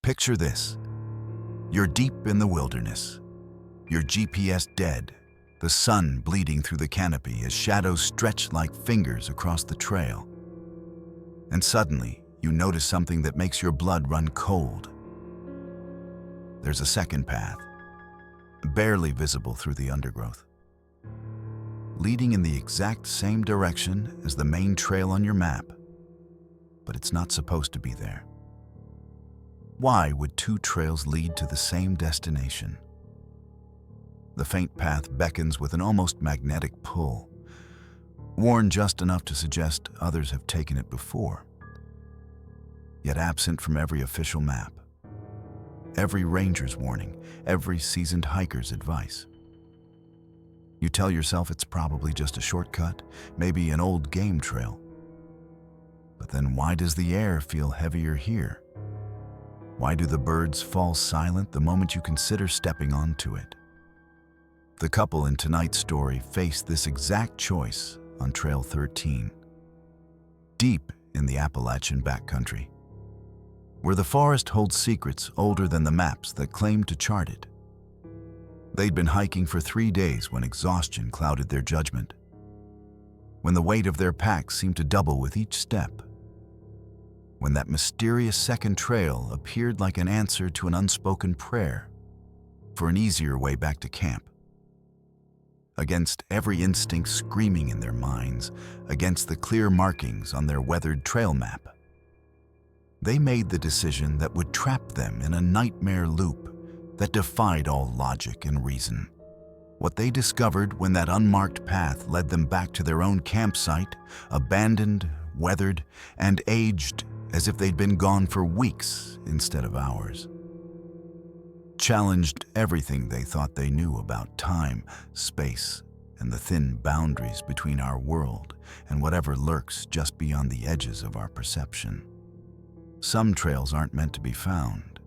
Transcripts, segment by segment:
Picture this. You're deep in the wilderness. Your GPS dead, the sun bleeding through the canopy as shadows stretch like fingers across the trail. And suddenly, you notice something that makes your blood run cold. There's a second path, barely visible through the undergrowth, leading in the exact same direction as the main trail on your map, but it's not supposed to be there. Why would two trails lead to the same destination? The faint path beckons with an almost magnetic pull, worn just enough to suggest others have taken it before, yet absent from every official map, every ranger's warning, every seasoned hiker's advice. You tell yourself it's probably just a shortcut, maybe an old game trail. But then why does the air feel heavier here? Why do the birds fall silent the moment you consider stepping onto it? The couple in tonight's story faced this exact choice on Trail 13, deep in the Appalachian backcountry, where the forest holds secrets older than the maps that claim to chart it. They'd been hiking for 3 days when exhaustion clouded their judgment, when the weight of their packs seemed to double with each step, when that mysterious second trail appeared like an answer to an unspoken prayer for an easier way back to camp. Against every instinct screaming in their minds, against the clear markings on their weathered trail map, they made the decision that would trap them in a nightmare loop that defied all logic and reason. What they discovered when that unmarked path led them back to their own campsite, abandoned, weathered, and aged as if they'd been gone for weeks instead of hours, challenged everything they thought they knew about time, space, and the thin boundaries between our world and whatever lurks just beyond the edges of our perception. Some trails aren't meant to be found,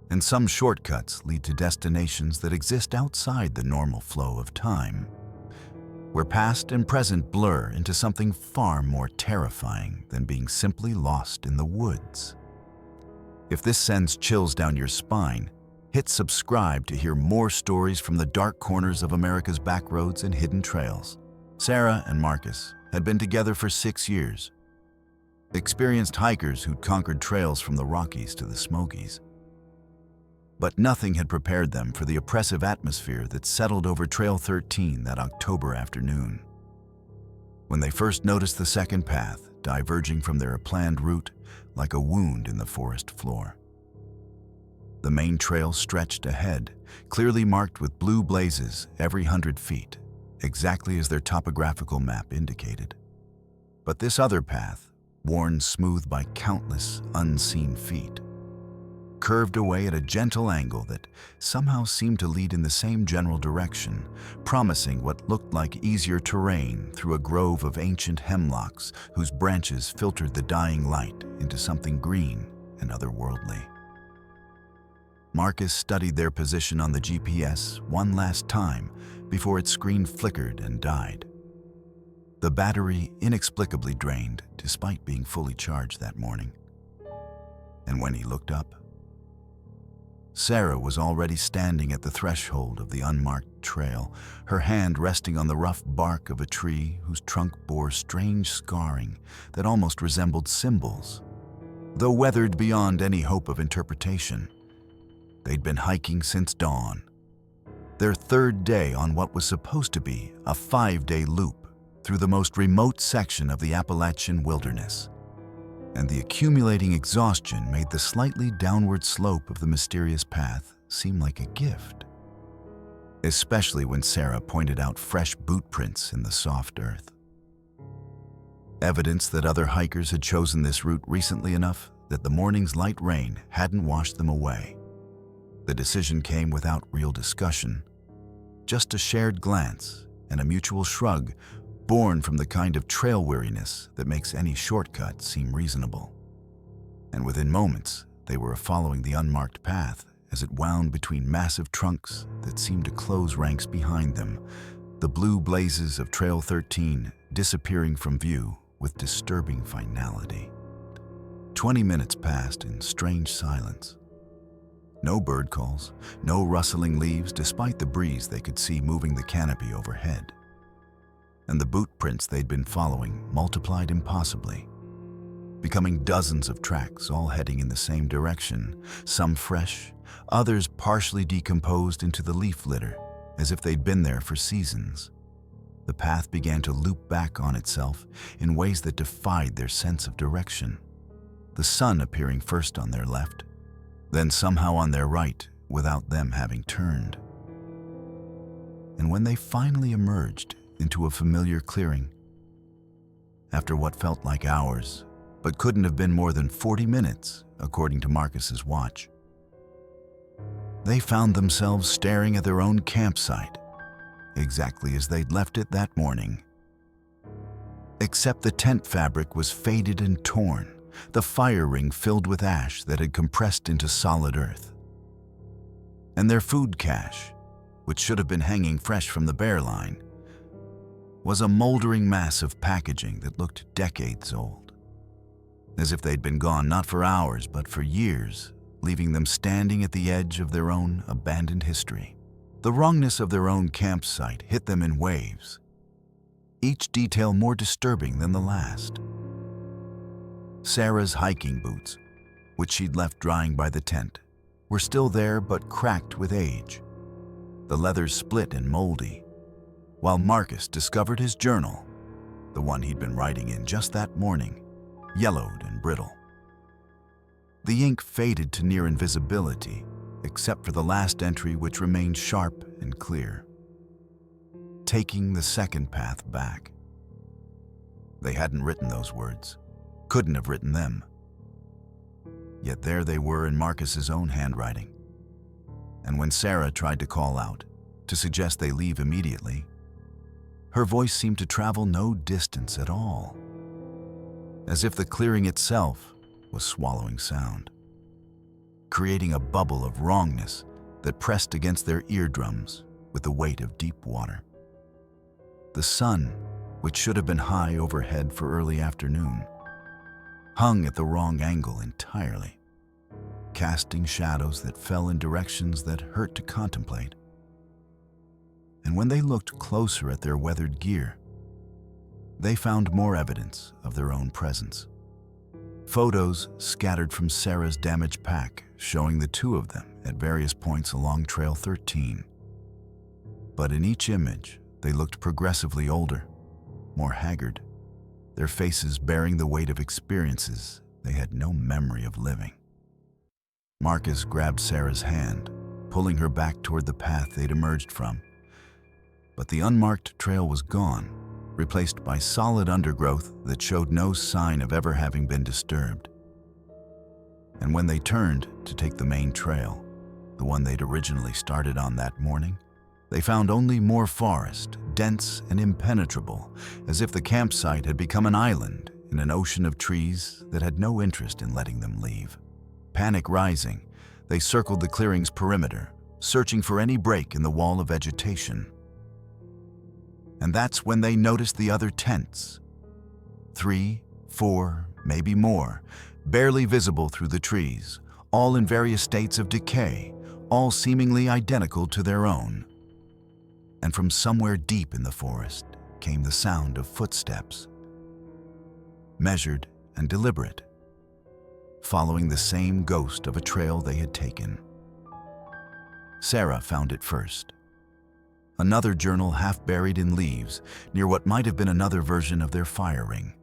and some shortcuts lead to destinations that exist outside the normal flow of time, where past and present blur into something far more terrifying than being simply lost in the woods. If this sends chills down your spine, hit subscribe to hear more stories from the dark corners of America's backroads and hidden trails. Sarah and Marcus had been together for 6 years, experienced hikers who'd conquered trails from the Rockies to the Smokies. But nothing had prepared them for the oppressive atmosphere that settled over Trail 13 that October afternoon. When they first noticed the second path diverging from their planned route like a wound in the forest floor. The main trail stretched ahead, clearly marked with blue blazes every 100 feet, exactly as their topographical map indicated. But this other path, worn smooth by countless unseen feet, curved away at a gentle angle that somehow seemed to lead in the same general direction, promising what looked like easier terrain through a grove of ancient hemlocks whose branches filtered the dying light into something green and otherworldly. Marcus studied their position on the GPS one last time before its screen flickered and died. The battery inexplicably drained despite being fully charged that morning. And when he looked up, Sarah was already standing at the threshold of the unmarked trail, her hand resting on the rough bark of a tree whose trunk bore strange scarring that almost resembled symbols. Though weathered beyond any hope of interpretation, they'd been hiking since dawn, their third day on what was supposed to be a 5-day loop through the most remote section of the Appalachian wilderness. And the accumulating exhaustion made the slightly downward slope of the mysterious path seem like a gift, especially when Sarah pointed out fresh boot prints in the soft earth. Evidence that other hikers had chosen this route recently enough that the morning's light rain hadn't washed them away. The decision came without real discussion, just a shared glance and a mutual shrug born from the kind of trail weariness that makes any shortcut seem reasonable. And within moments, they were following the unmarked path as it wound between massive trunks that seemed to close ranks behind them, the blue blazes of Trail 13 disappearing from view with disturbing finality. 20 minutes passed in strange silence. No bird calls, no rustling leaves despite the breeze they could see moving the canopy overhead. And the boot prints they'd been following multiplied impossibly, becoming dozens of tracks all heading in the same direction, some fresh, others partially decomposed into the leaf litter, as if they'd been there for seasons. The path began to loop back on itself in ways that defied their sense of direction, the sun appearing first on their left, then somehow on their right without them having turned. And when they finally emerged into a familiar clearing, after what felt like hours, but couldn't have been more than 40 minutes, according to Marcus's watch, they found themselves staring at their own campsite, exactly as they'd left it that morning. Except the tent fabric was faded and torn, the fire ring filled with ash that had compressed into solid earth. And their food cache, which should have been hanging fresh from the bear line, was a moldering mass of packaging that looked decades old, as if they'd been gone not for hours but for years, leaving them standing at the edge of their own abandoned history. The wrongness of their own campsite hit them in waves, each detail more disturbing than the last. Sarah's hiking boots, which she'd left drying by the tent, were still there but cracked with age, the leather split and moldy, while Marcus discovered his journal, the one he'd been writing in just that morning, yellowed and brittle. The ink faded to near invisibility, except for the last entry, which remained sharp and clear. Taking the second path back. They hadn't written those words, couldn't have written them. Yet there they were in Marcus's own handwriting. And when Sarah tried to call out, to suggest they leave immediately, her voice seemed to travel no distance at all, as if the clearing itself was swallowing sound, creating a bubble of wrongness that pressed against their eardrums with the weight of deep water. The sun, which should have been high overhead for early afternoon, hung at the wrong angle entirely, casting shadows that fell in directions that hurt to contemplate. And when they looked closer at their weathered gear, they found more evidence of their own presence. Photos scattered from Sarah's damaged pack showing the two of them at various points along Trail 13. But in each image, they looked progressively older, more haggard, their faces bearing the weight of experiences they had no memory of living. Marcus grabbed Sarah's hand, pulling her back toward the path they'd emerged from. But the unmarked trail was gone, replaced by solid undergrowth that showed no sign of ever having been disturbed. And when they turned to take the main trail, the one they'd originally started on that morning, they found only more forest, dense and impenetrable, as if the campsite had become an island in an ocean of trees that had no interest in letting them leave. Panic rising, they circled the clearing's perimeter, searching for any break in the wall of vegetation. And that's when they noticed the other tents. 3, 4, maybe more, barely visible through the trees, all in various states of decay, all seemingly identical to their own. And from somewhere deep in the forest came the sound of footsteps, measured and deliberate, following the same ghost of a trail they had taken. Sarah found it first. Another journal half buried in leaves near what might have been another version of their fire ring.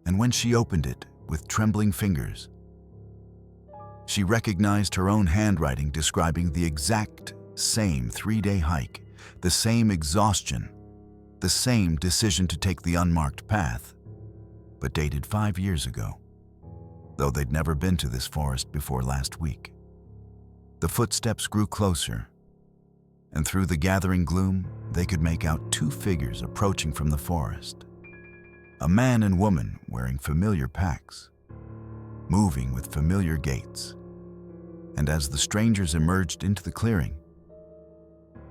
And when she opened it with trembling fingers, she recognized her own handwriting describing the exact same 3-day hike, the same exhaustion, the same decision to take the unmarked path, but dated 5 years ago, though they'd never been to this forest before last week. The footsteps grew closer, and through the gathering gloom, they could make out 2 figures approaching from the forest. A man and woman wearing familiar packs, moving with familiar gaits. And as the strangers emerged into the clearing,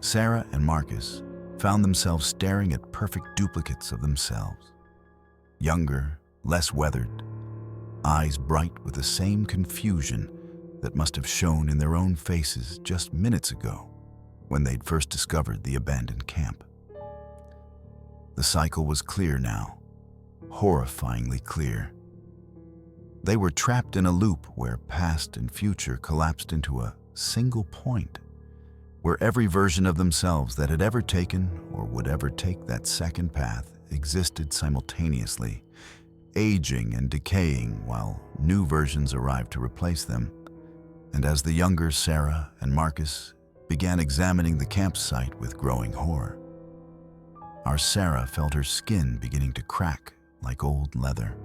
Sarah and Marcus found themselves staring at perfect duplicates of themselves. Younger, less weathered, eyes bright with the same confusion that must have shown in their own faces just minutes ago when they'd first discovered the abandoned camp. The cycle was clear now, horrifyingly clear. They were trapped in a loop where past and future collapsed into a single point, where every version of themselves that had ever taken or would ever take that second path existed simultaneously, aging and decaying while new versions arrived to replace them. And as the younger Sarah and Marcus began examining the campsite with growing horror, our Sarah felt her skin beginning to crack like old leather,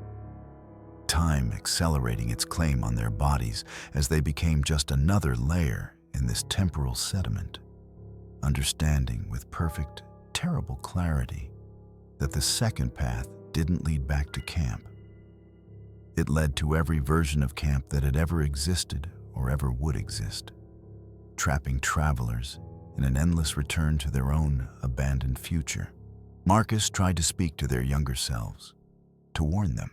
time accelerating its claim on their bodies as they became just another layer in this temporal sediment, understanding with perfect, terrible clarity that the second path didn't lead back to camp. It led to every version of camp that had ever existed or ever would exist, trapping travelers in an endless return to their own abandoned future. Marcus tried to speak to their younger selves, to warn them.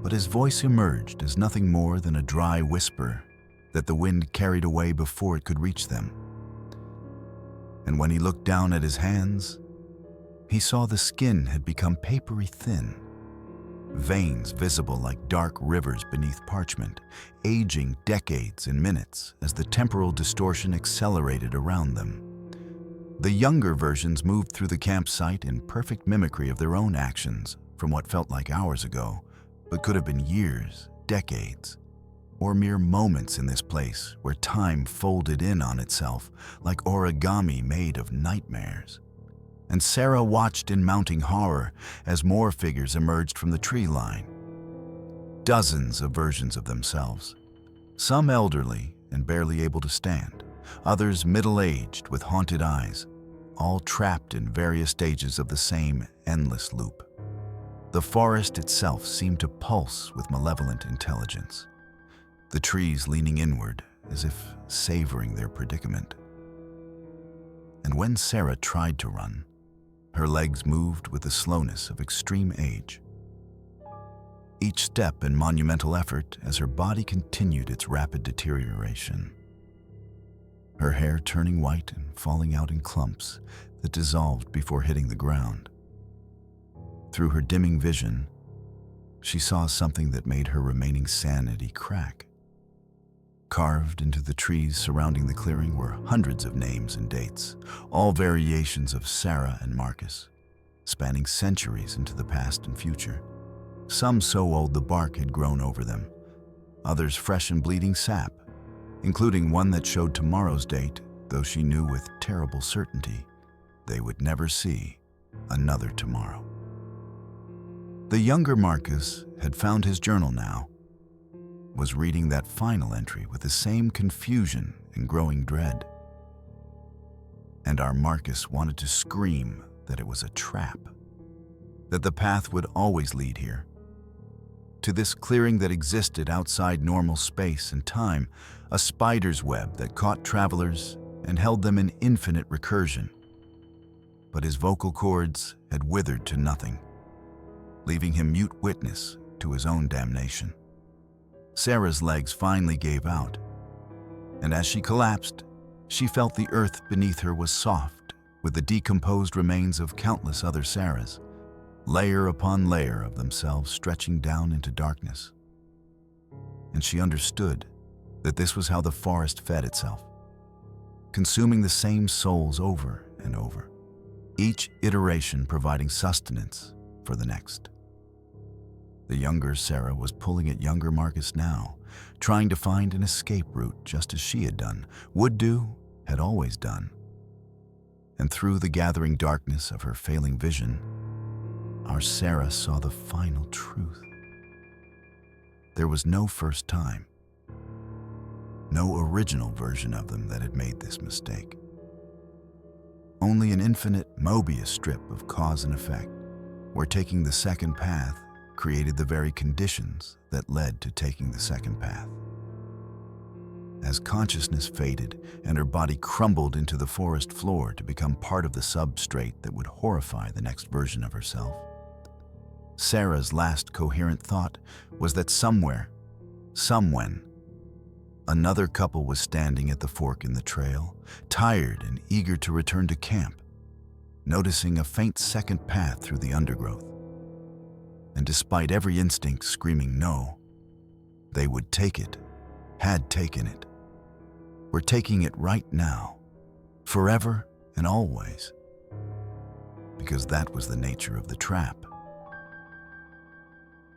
But his voice emerged as nothing more than a dry whisper that the wind carried away before it could reach them. And when he looked down at his hands, he saw the skin had become papery thin, veins visible like dark rivers beneath parchment, aging decades in minutes as the temporal distortion accelerated around them. The younger versions moved through the campsite in perfect mimicry of their own actions from what felt like hours ago, but could have been years, decades, or mere moments in this place where time folded in on itself like origami made of nightmares. And Sarah watched in mounting horror as more figures emerged from the tree line. Dozens of versions of themselves, some elderly and barely able to stand, others middle-aged with haunted eyes, all trapped in various stages of the same endless loop. The forest itself seemed to pulse with malevolent intelligence, the trees leaning inward as if savoring their predicament. And when Sarah tried to run, her legs moved with the slowness of extreme age. Each step in monumental effort as her body continued its rapid deterioration. Her hair turning white and falling out in clumps that dissolved before hitting the ground. Through her dimming vision, she saw something that made her remaining sanity crack. Carved into the trees surrounding the clearing were hundreds of names and dates, all variations of Sarah and Marcus, spanning centuries into the past and future. Some so old the bark had grown over them, others fresh and bleeding sap, including one that showed tomorrow's date, though she knew with terrible certainty they would never see another tomorrow. The younger Marcus had found his journal now, was reading that final entry with the same confusion and growing dread. And our Marcus wanted to scream that it was a trap, that the path would always lead here, to this clearing that existed outside normal space and time, a spider's web that caught travelers and held them in infinite recursion. But his vocal cords had withered to nothing, leaving him mute witness to his own damnation. Sarah's legs finally gave out, and as she collapsed, she felt the earth beneath her was soft with the decomposed remains of countless other Sarahs, layer upon layer of themselves stretching down into darkness. And she understood that this was how the forest fed itself, consuming the same souls over and over, each iteration providing sustenance for the next. The younger Sarah was pulling at younger Marcus now, trying to find an escape route just as she had done, would do, had always done. And through the gathering darkness of her failing vision, our Sarah saw the final truth. There was no first time, no original version of them that had made this mistake. Only an infinite Mobius strip of cause and effect, where taking the second path created the very conditions that led to taking the second path. As consciousness faded and her body crumbled into the forest floor to become part of the substrate that would horrify the next version of herself, Sarah's last coherent thought was that somewhere, somewhen, another couple was standing at the fork in the trail, tired and eager to return to camp, noticing a faint second path through the undergrowth. And despite every instinct screaming no, they would take it, had taken it, were taking it right now, forever and always, because that was the nature of the trap.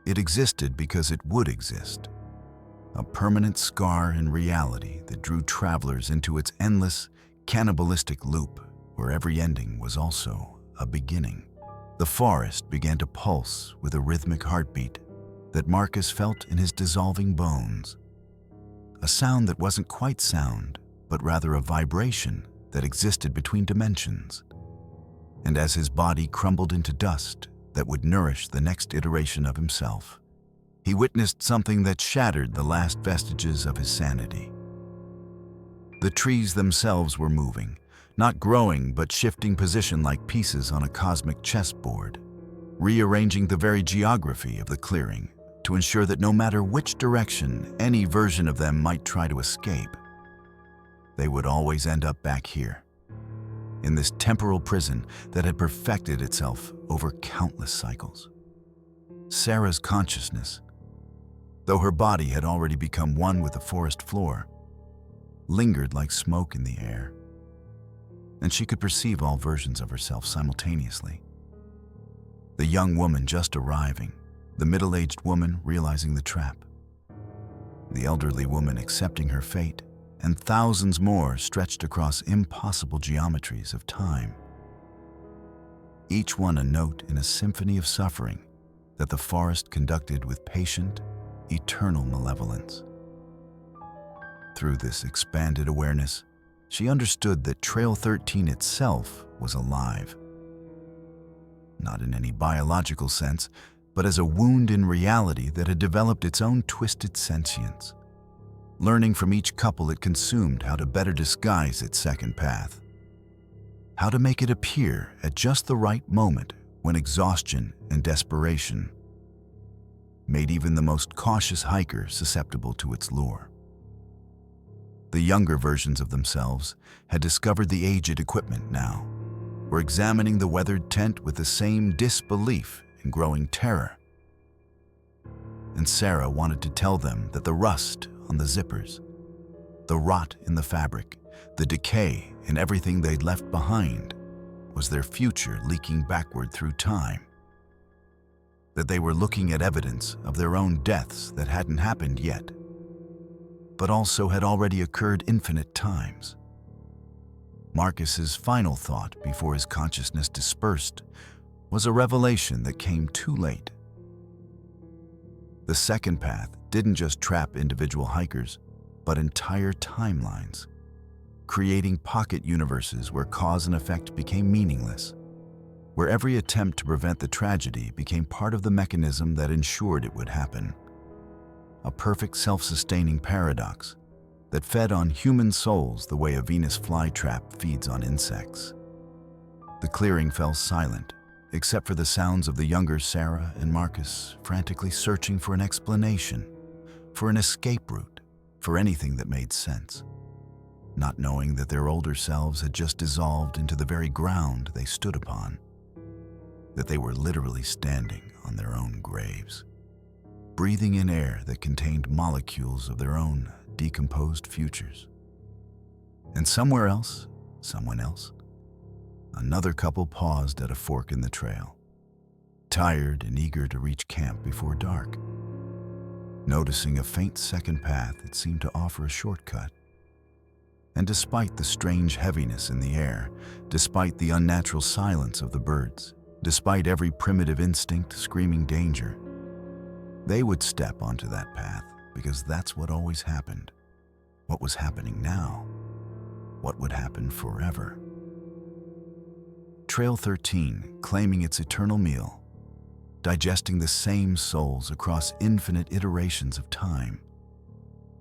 It existed because it would exist, a permanent scar in reality that drew travelers into its endless, cannibalistic loop where every ending was also a beginning. The forest began to pulse with a rhythmic heartbeat that Marcus felt in his dissolving bones. A sound that wasn't quite sound, but rather a vibration that existed between dimensions. And as his body crumbled into dust that would nourish the next iteration of himself, he witnessed something that shattered the last vestiges of his sanity. The trees themselves were moving, not growing but shifting position like pieces on a cosmic chessboard, rearranging the very geography of the clearing to ensure that no matter which direction any version of them might try to escape, they would always end up back here, in this temporal prison that had perfected itself over countless cycles. Sarah's consciousness, though her body had already become one with the forest floor, lingered like smoke in the air, and she could perceive all versions of herself simultaneously. The young woman just arriving, the middle-aged woman realizing the trap, the elderly woman accepting her fate, and thousands more stretched across impossible geometries of time. Each one a note in a symphony of suffering that the forest conducted with patient, eternal malevolence. Through this expanded awareness, she understood that Trail 13 itself was alive. Not in any biological sense, but as a wound in reality that had developed its own twisted sentience, learning from each couple it consumed how to better disguise its second path, how to make it appear at just the right moment when exhaustion and desperation made even the most cautious hiker susceptible to its lure. The younger versions of themselves had discovered the aged equipment now, were examining the weathered tent with the same disbelief and growing terror. And Sarah wanted to tell them that the rust on the zippers, the rot in the fabric, the decay in everything they'd left behind was their future leaking backward through time. That they were looking at evidence of their own deaths that hadn't happened yet, but also had already occurred infinite times. Marcus's final thought before his consciousness dispersed was a revelation that came too late. The second path didn't just trap individual hikers, but entire timelines, creating pocket universes where cause and effect became meaningless, where every attempt to prevent the tragedy became part of the mechanism that ensured it would happen. A perfect self-sustaining paradox that fed on human souls the way a Venus flytrap feeds on insects. The clearing fell silent, except for the sounds of the younger Sarah and Marcus frantically searching for an explanation, for an escape route, for anything that made sense, not knowing that their older selves had just dissolved into the very ground they stood upon, that they were literally standing on their own graves, breathing in air that contained molecules of their own decomposed futures. And somewhere else, someone else, another couple paused at a fork in the trail, tired and eager to reach camp before dark, noticing a faint second path that seemed to offer a shortcut. And despite the strange heaviness in the air, despite the unnatural silence of the birds, despite every primitive instinct screaming danger, they would step onto that path because that's what always happened, what was happening now, what would happen forever. Trail 13, claiming its eternal meal, digesting the same souls across infinite iterations of time,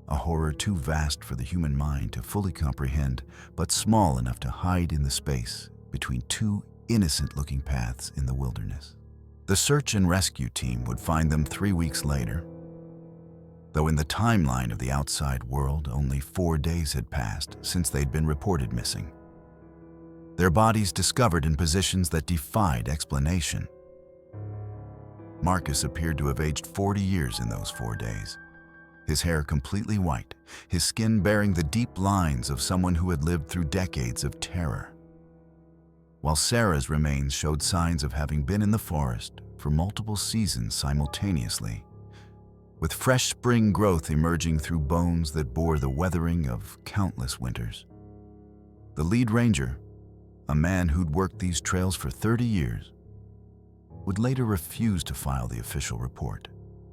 a horror too vast for the human mind to fully comprehend, but small enough to hide in the space between two innocent-looking paths in the wilderness. The search and rescue team would find them 3 weeks later, though in the timeline of the outside world, only 4 days had passed since they'd been reported missing. Their bodies discovered in positions that defied explanation. Marcus appeared to have aged 40 years in those 4 days. His hair completely white, his skin bearing the deep lines of someone who had lived through decades of terror. While Sarah's remains showed signs of having been in the forest for multiple seasons simultaneously, with fresh spring growth emerging through bones that bore the weathering of countless winters. The lead ranger, a man who'd worked these trails for 30 years, would later refuse to file the official report,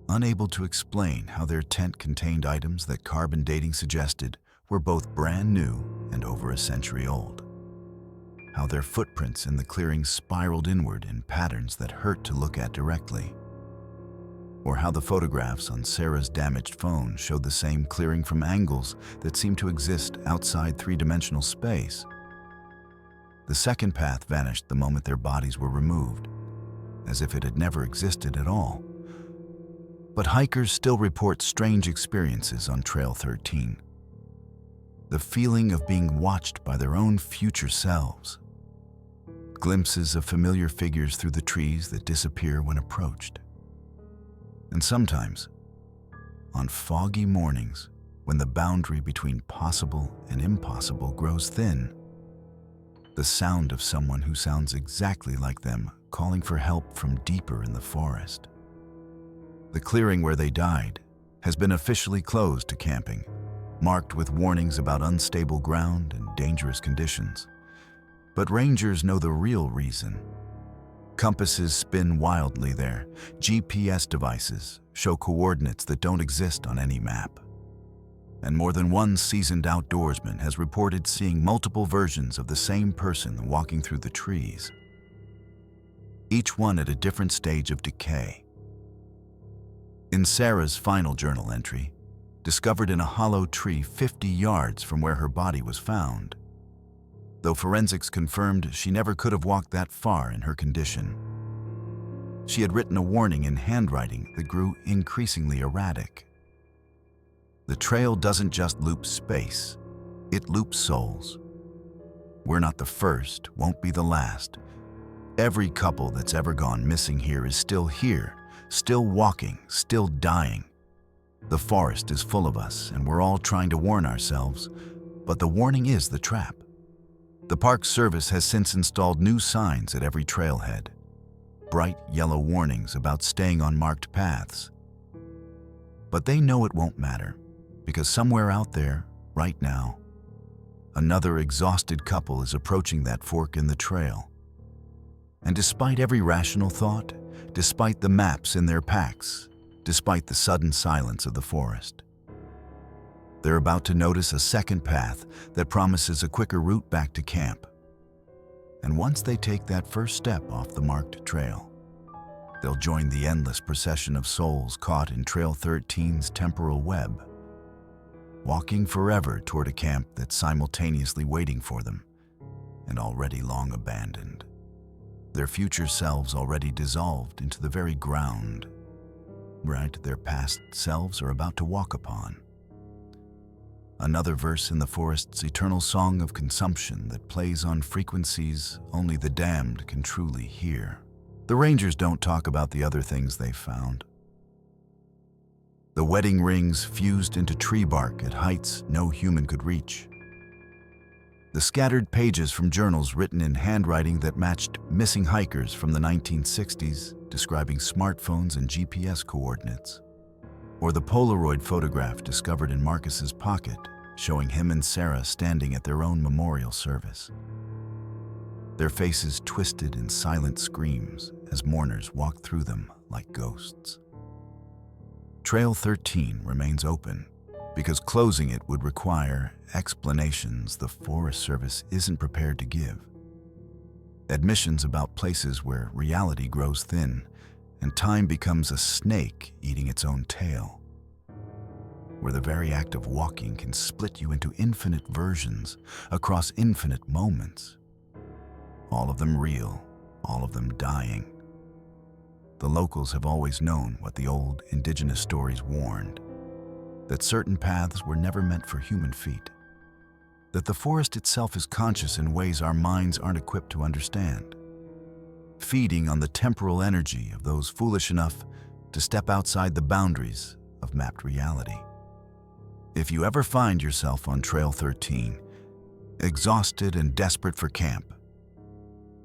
unable to explain how their tent contained items that carbon dating suggested were both brand new and over a century old. How their footprints in the clearing spiraled inward in patterns that hurt to look at directly. Or how the photographs on Sarah's damaged phone showed the same clearing from angles that seemed to exist outside three-dimensional space. The second path vanished the moment their bodies were removed, as if it had never existed at all. But hikers still report strange experiences on Trail 13. The feeling of being watched by their own future selves. Glimpses of familiar figures through the trees that disappear when approached. And sometimes, on foggy mornings, when the boundary between possible and impossible grows thin, the sound of someone who sounds exactly like them calling for help from deeper in the forest. The clearing where they died has been officially closed to camping, marked with warnings about unstable ground and dangerous conditions. But rangers know the real reason. Compasses spin wildly there. GPS devices show coordinates that don't exist on any map. And more than one seasoned outdoorsman has reported seeing multiple versions of the same person walking through the trees, each one at a different stage of decay. In Sarah's final journal entry, discovered in a hollow tree 50 yards from where her body was found, though forensics confirmed she never could have walked that far in her condition. She had written a warning in handwriting that grew increasingly erratic. The trail doesn't just loop space, it loops souls. We're not the first, won't be the last. Every couple that's ever gone missing here is still here, still walking, still dying. The forest is full of us, and we're all trying to warn ourselves, but the warning is the trap. The Park Service has since installed new signs at every trailhead. Bright yellow warnings about staying on marked paths. But they know it won't matter, because somewhere out there, right now, another exhausted couple is approaching that fork in the trail. And despite every rational thought, despite the maps in their packs, despite the sudden silence of the forest, they're about to notice a second path that promises a quicker route back to camp. And once they take that first step off the marked trail, they'll join the endless procession of souls caught in Trail 13's temporal web, walking forever toward a camp that's simultaneously waiting for them and already long abandoned. Their future selves already dissolved into the very ground, right, their past selves are about to walk upon. Another verse in the forest's eternal song of consumption that plays on frequencies only the damned can truly hear. The rangers don't talk about the other things they found. The wedding rings fused into tree bark at heights no human could reach. The scattered pages from journals written in handwriting that matched missing hikers from the 1960s, describing smartphones and GPS coordinates. Or the Polaroid photograph discovered in Marcus's pocket, showing him and Sarah standing at their own memorial service. Their faces twisted in silent screams as mourners walked through them like ghosts. Trail 13 remains open because closing it would require explanations the Forest Service isn't prepared to give. Admissions about places where reality grows thin and time becomes a snake eating its own tail, where the very act of walking can split you into infinite versions across infinite moments, all of them real, all of them dying. the locals have always known what the old indigenous stories warned, that certain paths were never meant for human feet, that the forest itself is conscious in ways our minds aren't equipped to understand, feeding on the temporal energy of those foolish enough to step outside the boundaries of mapped reality. If you ever find yourself on Trail 13, exhausted and desperate for camp,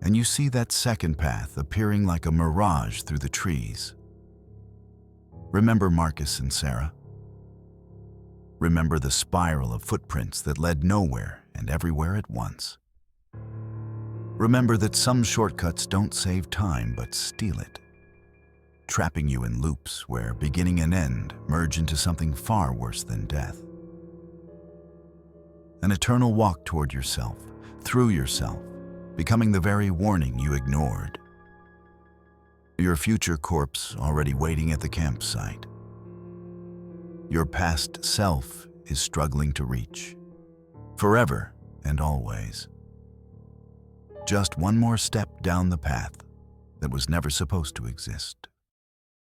and you see that second path appearing like a mirage through the trees, remember Marcus and Sarah. Remember the spiral of footprints that led nowhere and everywhere at once. Remember that some shortcuts don't save time but steal it, trapping you in loops where beginning and end merge into something far worse than death. An eternal walk toward yourself, through yourself, becoming the very warning you ignored. Your future corpse already waiting at the campsite. Your past self is struggling to reach, forever and always. Just one more step down the path that was never supposed to exist.